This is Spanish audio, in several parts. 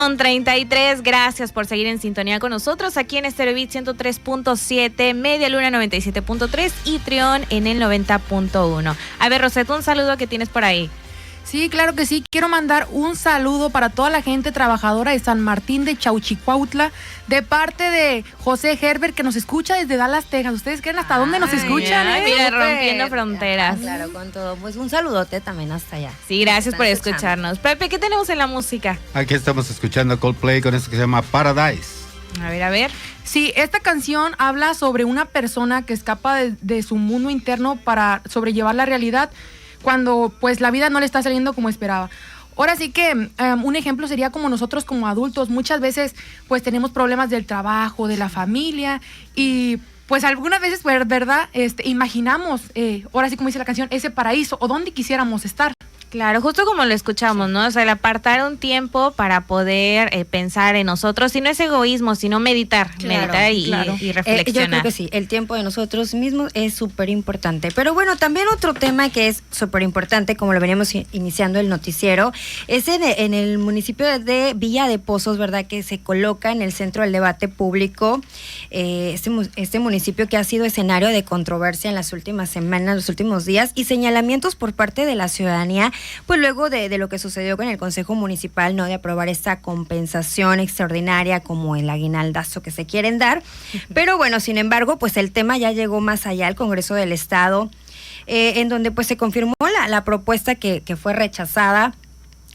33, gracias por seguir en sintonía con nosotros aquí en Stereo Beat 103.7, Media Luna 97.3 y Trión en el 90.1. A ver, Rosetta, un saludo que tienes por ahí. Sí, claro que sí. Quiero mandar un saludo para toda la gente trabajadora de San Martín de Chauchicuautla, de parte de José Herbert, que nos escucha desde Dallas, Texas. ¿Ustedes creen hasta dónde nos escuchan? Mira, rompiendo fronteras. Claro, con todo. Pues un saludote también hasta allá. Sí, gracias por escucharnos. Pepe, ¿qué tenemos en la música? Aquí estamos escuchando Coldplay con esto que se llama Paradise. A ver. Sí, esta canción habla sobre una persona que escapa de su mundo interno para sobrellevar la realidad cuando pues la vida no le está saliendo como esperaba. Ahora sí que un ejemplo sería como nosotros como adultos, muchas veces pues tenemos problemas del trabajo, de la familia y pues algunas veces, ¿verdad? Imaginamos, ahora sí como dice la canción, ese paraíso o donde quisiéramos estar. Claro, justo como lo escuchamos, ¿no? O sea, el apartar un tiempo para poder pensar en nosotros, y no es egoísmo, sino meditar y reflexionar. Yo creo que sí, el tiempo de nosotros mismos es súper importante. Pero bueno, también otro tema que es súper importante, como lo veníamos iniciando el noticiero, es en el municipio de Villa de Pozos, ¿verdad? Que se coloca en el centro del debate público, este municipio que ha sido escenario de controversia en las últimas semanas, los últimos días, y señalamientos por parte de la ciudadanía, pues luego de lo que sucedió con el Consejo Municipal, ¿no? De aprobar esta compensación extraordinaria como el aguinaldazo que se quieren dar. Pero bueno, sin embargo, pues el tema ya llegó más allá al Congreso del Estado, en donde pues se confirmó la propuesta que fue rechazada.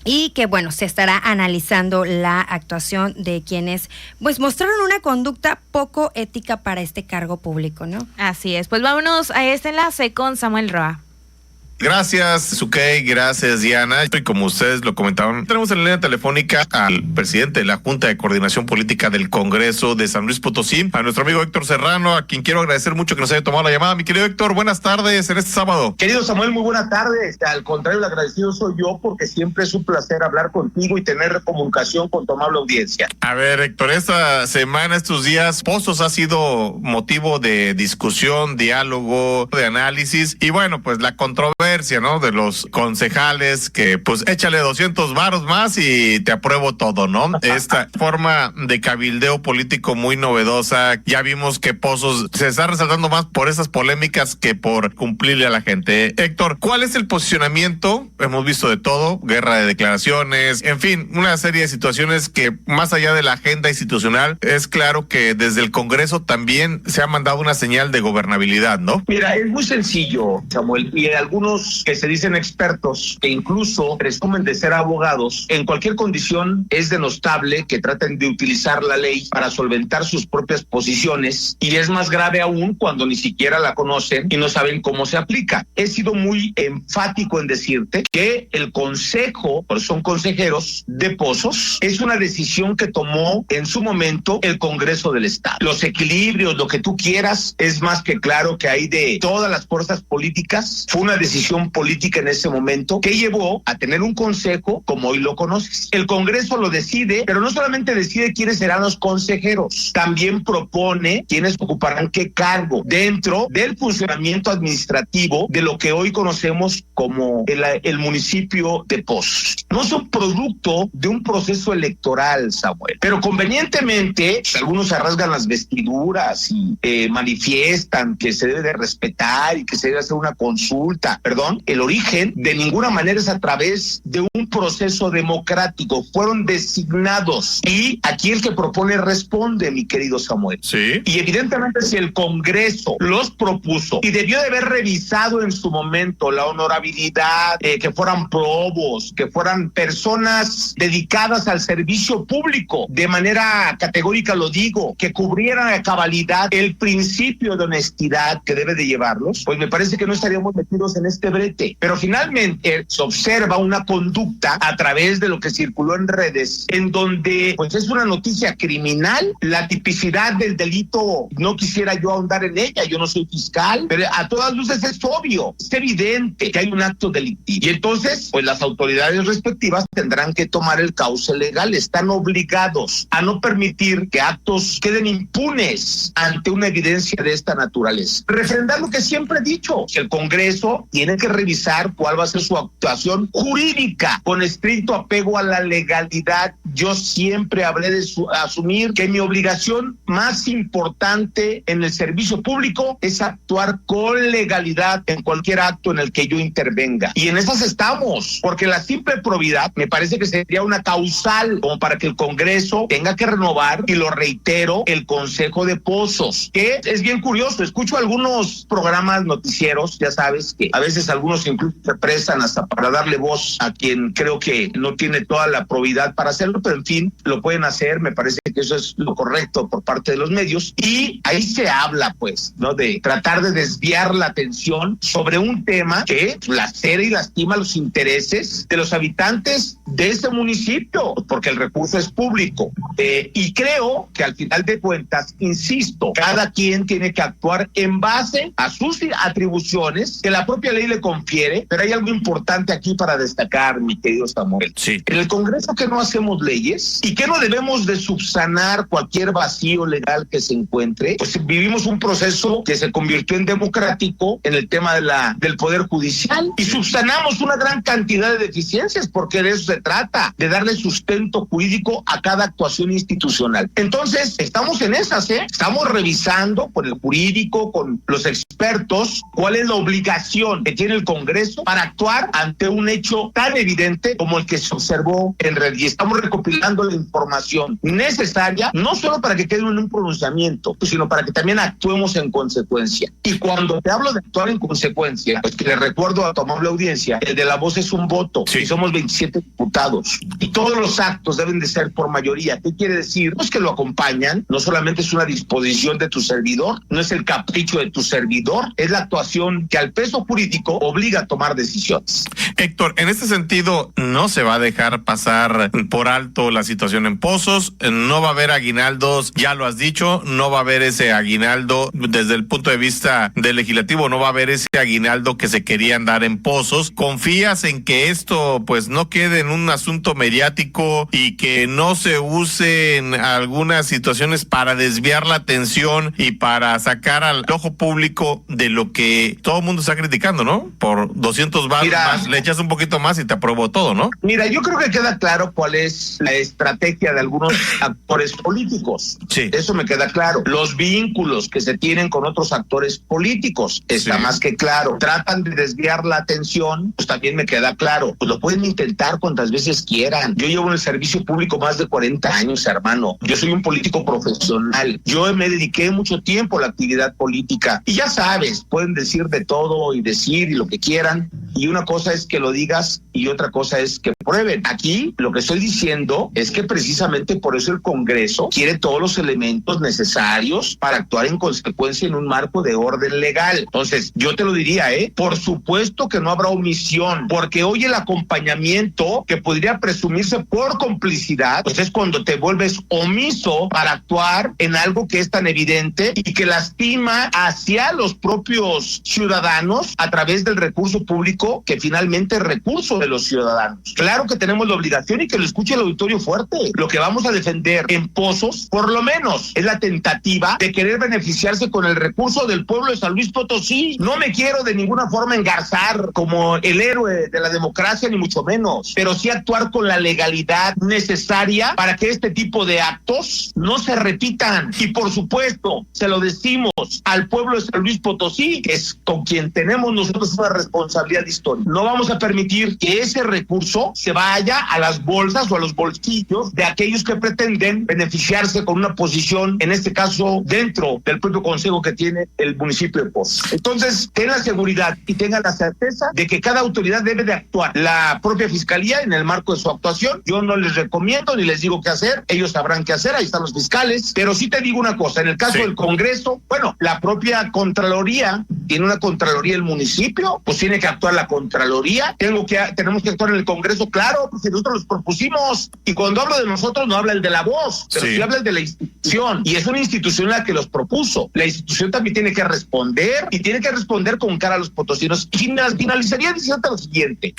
Y que, bueno, se estará analizando la actuación de quienes, pues, mostraron una conducta poco ética para este cargo público, ¿no? Así es. Pues vámonos a este enlace con Samuel Roa. Gracias, Sukey, gracias, Diana. Y como ustedes lo comentaban, tenemos en la línea telefónica al presidente de la Junta de Coordinación Política del Congreso de San Luis Potosí, a nuestro amigo Héctor Serrano, a quien quiero agradecer mucho que nos haya tomado la llamada. Mi querido Héctor, buenas tardes en este sábado. Querido Samuel, muy buenas tardes. Al contrario, el agradecido soy yo, porque siempre es un placer hablar contigo y tener comunicación con tu amable audiencia. A ver, Héctor, esta semana, estos días, Pozos ha sido motivo de discusión, diálogo, de análisis, y bueno, pues la controversia, ¿no? De los concejales que pues échale 200 varos más y te apruebo todo, ¿no? Esta forma de cabildeo político muy novedosa. Ya vimos que Pozos se está resaltando más por esas polémicas que por cumplirle a la gente. Héctor, ¿cuál es el posicionamiento? Hemos visto de todo, guerra de declaraciones, en fin, una serie de situaciones que más allá de la agenda institucional, es claro que desde el Congreso también se ha mandado una señal de gobernabilidad, ¿no? Mira, es muy sencillo, Samuel, y algunos que se dicen expertos, que incluso presumen de ser abogados, en cualquier condición es denostable que traten de utilizar la ley para solventar sus propias posiciones, y es más grave aún cuando ni siquiera la conocen y no saben cómo se aplica. He sido muy enfático en decirte que el consejo, por son consejeros de Pozos, es una decisión que tomó en su momento el Congreso del Estado. Los equilibrios, lo que tú quieras, es más que claro que hay de todas las fuerzas políticas. Fue una decisión política en ese momento que llevó a tener un consejo como hoy lo conoces. El Congreso lo decide, pero no solamente decide quiénes serán los consejeros, también propone quiénes ocuparán qué cargo dentro del funcionamiento administrativo de lo que hoy conocemos como el municipio de Pozos. No son producto de un proceso electoral, Samuel, pero convenientemente algunos se rasgan las vestiduras y manifiestan que se debe de respetar y que se debe hacer una consulta. El origen de ninguna manera es a través de un proceso democrático. Fueron designados y aquí el que propone responde, mi querido Samuel. Sí. Y evidentemente si el Congreso los propuso y debió de haber revisado en su momento la honorabilidad, que fueran probos, que fueran personas dedicadas al servicio público, de manera categórica lo digo, que cubrieran a cabalidad el principio de honestidad que debe de llevarlos, pues me parece que no estaríamos metidos en este brete. Pero finalmente se observa una conducta a través de lo que circuló en redes, en donde pues es una noticia criminal. La tipicidad del delito no quisiera yo ahondar en ella, yo no soy fiscal, pero a todas luces es obvio, es evidente que hay un acto delictivo, y entonces pues las autoridades respectivas tendrán que tomar el cauce legal. Están obligados a no permitir que actos queden impunes ante una evidencia de esta naturaleza. Refrendar lo que siempre he dicho, que el Congreso tiene tiene que revisar cuál va a ser su actuación jurídica con estricto apego a la legalidad. Yo siempre habré de asumir que mi obligación más importante en el servicio público es actuar con legalidad en cualquier acto en el que yo intervenga. Y en esas estamos, porque la simple probidad me parece que sería una causal como para que el Congreso tenga que renovar, y lo reitero, el Consejo de Pozos, que es bien curioso. Escucho algunos programas noticieros, ya sabes, que a veces algunos incluso se prestan hasta para darle voz a quien creo que no tiene toda la probidad para hacerlo, pero en fin, lo pueden hacer. Me parece que eso es lo correcto por parte de los medios, y ahí se habla, pues, ¿no?, de tratar de desviar la atención sobre un tema que lacera y lastima los intereses de los habitantes de ese municipio, porque el recurso es público. Y creo que al final de cuentas, insisto, cada quien tiene que actuar en base a sus atribuciones que la propia ley le confiere, pero hay algo importante aquí para destacar, mi querido Samuel. Sí. En el Congreso que no hacemos leyes y que no debemos de subsanar cualquier vacío legal que se encuentre, pues vivimos un proceso que se convirtió en democrático en el tema del Poder Judicial, y subsanamos una gran cantidad de deficiencias, porque de eso se trata, de darle sustento jurídico a cada actuación institucional. Entonces, estamos en esas, estamos revisando con el jurídico, con los expertos, cuál es la obligación que tiene el Congreso para actuar ante un hecho tan evidente como el que se observó en Red. Y estamos recopilando la información necesaria, no solo para que quede en un pronunciamiento, sino para que también actuemos en consecuencia. Y cuando te hablo de actuar en consecuencia, pues que le recuerdo a tu amable audiencia, el de la voz es un voto, sí, y somos 27 diputados, y todos los actos deben de ser por mayoría. ¿Qué quiere decir? Pues que lo acompañan, no solamente es una disposición de tu servidor, no es el capricho de tu servidor, es la actuación que al peso jurídico obliga a tomar decisiones. Héctor, en este sentido, no se va a dejar pasar por alto la situación en Pozos, no va a haber aguinaldos, ya lo has dicho, no va a haber ese aguinaldo desde el punto de vista del legislativo, no va a haber ese aguinaldo que se querían dar en Pozos. ¿Confías en que esto pues no quede en un asunto mediático y que no se use en algunas situaciones para desviar la atención y para sacar al ojo público de lo que todo el mundo está criticando, ¿no? Por 200 baros más, le echas un poquito más y te aprobó todo, ¿no? Mira, yo creo que queda claro cuál es la estrategia de algunos actores políticos. Sí. Eso me queda claro. Los vínculos que se tienen con otros actores políticos, está más que claro. Tratan de desviar la atención, pues también me queda claro. Pues lo pueden intentar cuantas veces quieran. Yo llevo en el servicio público más de 40 años, hermano. Yo soy un político profesional. Yo me dediqué mucho tiempo a la actividad política. Y ya sabes, pueden decir de todo y decir y lo que quieran. Y una cosa es que lo digas y otra cosa es que prueben. Aquí lo que estoy diciendo es que precisamente por eso el Congreso quiere todos los elementos necesarios para actuar en consecuencia en un marco de orden legal. Entonces, yo te lo diría, por supuesto que no habrá omisión, porque hoy el acompañamiento que podría presumirse por complicidad, pues es cuando te vuelves omiso para actuar en algo que es tan evidente y que lastima hacia los propios ciudadanos a través del recurso público, que finalmente es recurso de los ciudadanos. Claro que tenemos la obligación, y que lo escuche el auditorio fuerte. Lo que vamos a defender en Pozos, por lo menos, es la tentativa de querer beneficiarse con el recurso del pueblo de San Luis Potosí. No me quiero de ninguna forma engarzar como el héroe de la democracia, ni mucho menos, pero sí actuar con la legalidad necesaria para que este tipo de actos no se repitan. Y por supuesto, se lo decimos al pueblo de San Luis Potosí, que es con quien tenemos nosotros una responsabilidad histórica. No vamos a permitir que ese recurso se vaya a las bolsas o a los bolsillos de aquellos que pretenden beneficiarse con una posición, en este caso, dentro del propio consejo que tiene el municipio de Pozos. Entonces, ten la seguridad y tengan la certeza de que cada autoridad debe de actuar. La propia fiscalía, en el marco de su actuación, yo no les recomiendo ni les digo qué hacer, ellos sabrán qué hacer, ahí están los fiscales, pero sí te digo una cosa, en el caso del Congreso, bueno, la propia Contraloría, tiene una Contraloría el municipio, pues tiene que actuar la Contraloría, tenemos que actuar en el Congreso, claro, porque nosotros los propusimos, y cuando hablo de nosotros no habla el de la voz, pero sí habla el de la institución, y es una institución la que los propuso. La institución también tiene que responder, y tiene que responder con cara a los potosinos. Y finalizaría diciendo lo siguiente,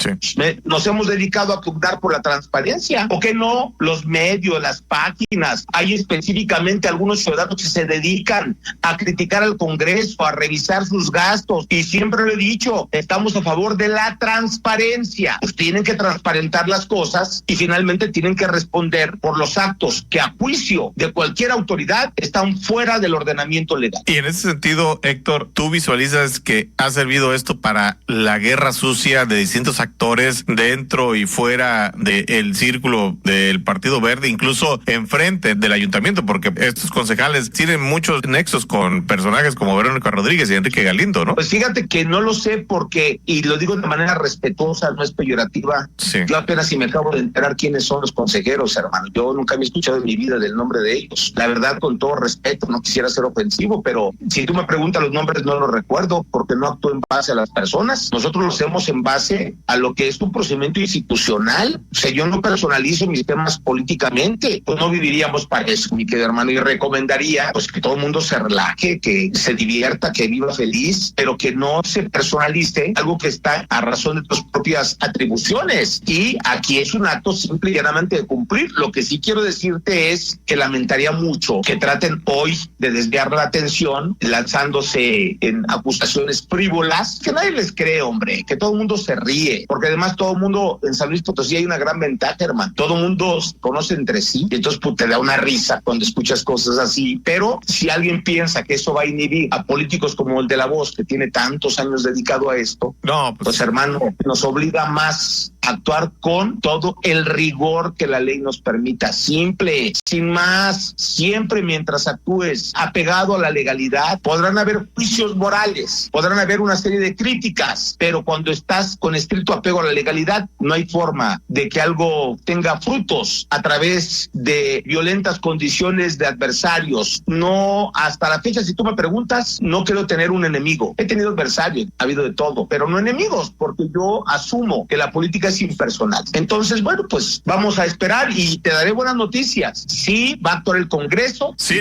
nos hemos dedicado a pugnar por la transparencia, ¿o qué no? Los medios, las páginas, hay específicamente algunos ciudadanos que se dedican a criticar al Congreso, a revisar sus gastos. Y siempre lo he dicho, estamos a favor de la transparencia. Pues tienen que transparentar las cosas y finalmente tienen que responder por los actos que a juicio de cualquier autoridad están fuera del ordenamiento legal. Y en ese sentido, Héctor, ¿tú visualizas que ha servido esto para la guerra sucia de distintos actores dentro y fuera del círculo del Partido Verde, incluso enfrente del ayuntamiento? Porque estos concejales tienen muchos nexos con personajes como Verónica Rodríguez y Enrique Galindo, ¿no? Pues fíjate que no lo sé porque, y lo digo de manera respetuosa, no es peyorativa. Sí. Yo apenas si me acabo de enterar quiénes son los consejeros, hermano. Yo nunca había escuchado en mi vida del nombre de ellos. La verdad, con todo respeto, no quisiera ser ofensivo, pero si tú me preguntas los nombres no los recuerdo porque no actúo en base a las personas. Nosotros lo hacemos en base a lo que es un procedimiento institucional. O sea, yo no personalizo mis temas políticamente. Pues no viviríamos para eso, mi querido hermano. Y recomendaría pues que todo el mundo se relaje, que se divierta, que viva feliz, pero que no se personalice algo que está a razón de tus propias atribuciones. Y aquí es un acto simple y llanamente de cumplir. Lo que sí quiero decirte es que lamentaría mucho que traten hoy de desviar la atención lanzándose en acusaciones frívolas que nadie les cree, hombre, que todo el mundo se ríe, porque además todo el mundo en San Luis Potosí hay una gran ventaja, hermano. Todo el mundo se conoce entre sí y entonces pues, te da una risa cuando escuchas cosas así. Pero si alguien piensa que eso va a inhibir a políticos como el de La Voz, que tiene tantos años dedicado a esto, No, pues hermano, nos obliga más a actuar con todo el rigor que la ley nos permita. Simple, sin más, siempre mientras actúes apegado a la legalidad, podrán haber juicios morales, podrán haber una serie de críticas, pero cuando estás con estricto apego a la legalidad, no hay forma de que algo tenga frutos a través de violentas condiciones de adversarios. No, hasta la fecha, si tú me preguntas, no quiero tener un enemigo. He tenido adversarios, ha habido de todo, pero no enemigos, porque yo asumo que la política es impersonal. Entonces, bueno, pues vamos a esperar y te daré buenas noticias. Sí, va a actuar el Congreso. Sí,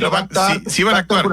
sí van a actuar.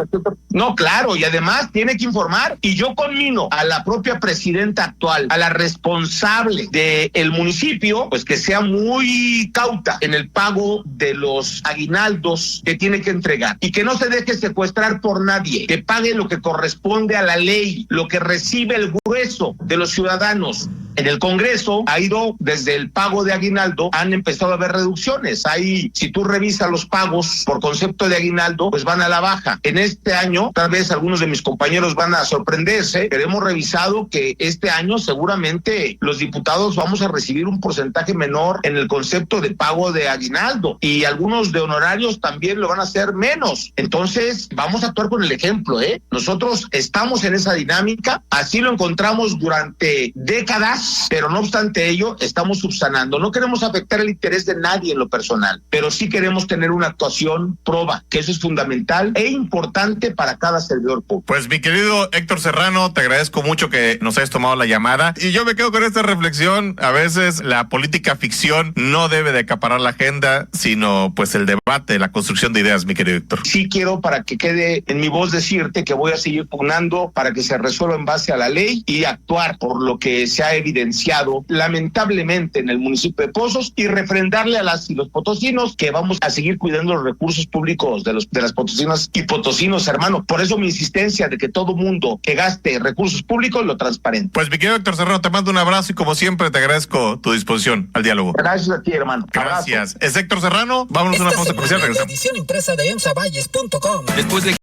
No, claro, y además tiene que informar. Y yo conmino a la propia presidenta actual, a la responsable del municipio, pues que sea muy cauta en el pago de los aguinaldos que tiene que entregar y que no se deje secuestrar por nadie, que pague lo que corresponde a la ley, lo que recibe el grueso de los ciudadanos. En el Congreso ha ido desde el pago de aguinaldo, han empezado a haber reducciones. Ahí, si tú revisas los pagos por concepto de aguinaldo, pues van a la baja. En este año, tal vez algunos de mis compañeros van a sorprenderse, pero hemos revisado que este año seguramente los diputados vamos a recibir un porcentaje menor en el concepto de pago de aguinaldo y algunos de honorarios también lo van a hacer menos. Entonces, vamos a actuar con el ejemplo, ¿eh? Nosotros estamos en esa dinámica, así lo encontramos durante décadas, pero no obstante ello, estamos subsanando. No queremos afectar el interés de nadie en lo personal, pero sí queremos tener una actuación proba, que eso es fundamental e importante para cada servidor público. Pues mi querido Héctor Serrano, te agradezco mucho que nos hayas tomado la llamada y yo me quedo con esta reflexión. A veces la política ficción no debe de acaparar la agenda, sino pues el debate, la construcción de ideas, mi querido Héctor. Sí quiero, para que quede en mi voz, decirte que voy a seguir pugnando para que se resuelva en base a la ley y actuar por lo que se ha evidenciado lamentablemente en el municipio de Pozos y refrendarle a las y los potosinos que vamos a seguir cuidando los recursos públicos de las potosinas y potosinos, hermano. Por eso mi insistencia de que todo mundo que gaste recursos públicos lo transparente. Pues mi querido Héctor Serrano, te mando un abrazo y como siempre te agradezco tu disposición al diálogo. Gracias a ti, hermano. Gracias. Es Héctor Serrano. Vámonos a una pausa comercial. Regresamos. Edición impresa de emsavalles.com. Después de